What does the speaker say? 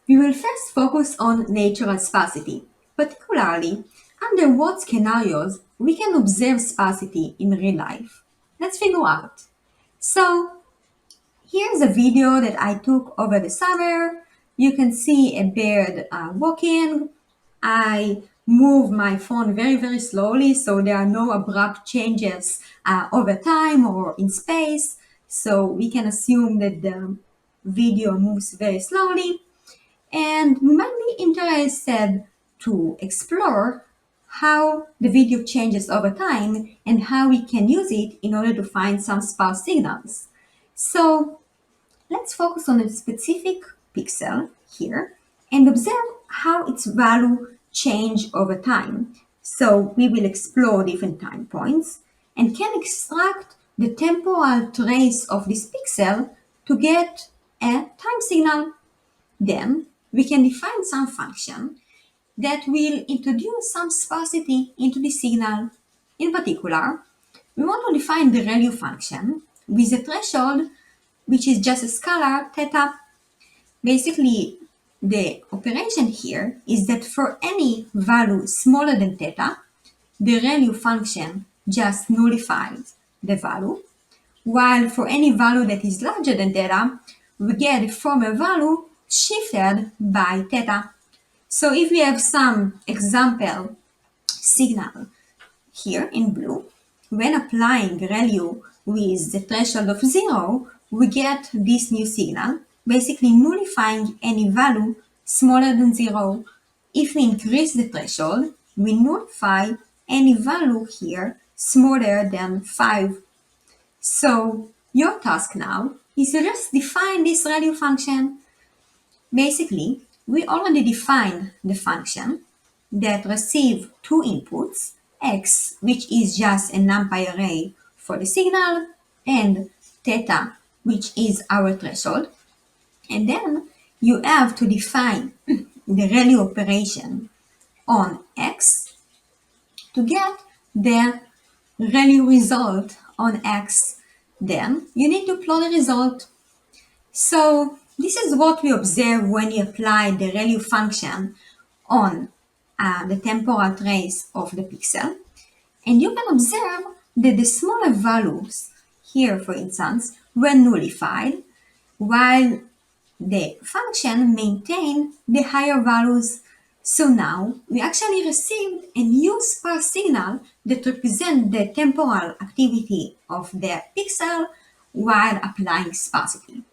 We will first focus on natural sparsity, particularly under what scenarios we can observe sparsity in real life. Let's figure out. So, here's a video that I took over the summer. You can see a bird walking. I move my phone very slowly so there are no abrupt changes over time or in space. So we can assume that the video moves very slowly. And we might be interested to explore how the video changes over time and how we can use it in order to find some sparse signals. So let's focus on a specific pixel here and observe how its value change over time. So we will explore different time points and can extract the temporal trace of this pixel to get a time signal. Then we can define some function that will introduce some sparsity into the signal. In particular, we want to define the ReLU function with a threshold which is just a scalar theta. Basically, the operation here is that for any value smaller than theta, the ReLU function just nullifies the value, while for any value that is larger than theta, we get the former value shifted by theta. So if we have some example signal here in blue, when applying ReLU with the threshold of 0, we get this new signal, basically nullifying any value smaller than 0. If we increase the threshold, we nullify any value here smaller than 5. So your task now is to just define this ReLU function. Basically, we already defined the function that receives two inputs, x, which is just a NumPy array for the signal, and theta, which is our threshold. And then you have to define the ReLU operation on x to get the ReLU result on x. Then you need to plot the result. So this is what we observe when you apply the ReLU function on the temporal trace of the pixel. And you can observe that the smaller values, here for instance, were nullified, while the function maintained the higher values. So now we actually received a new sparse signal that represents the temporal activity of the pixel while applying sparsity.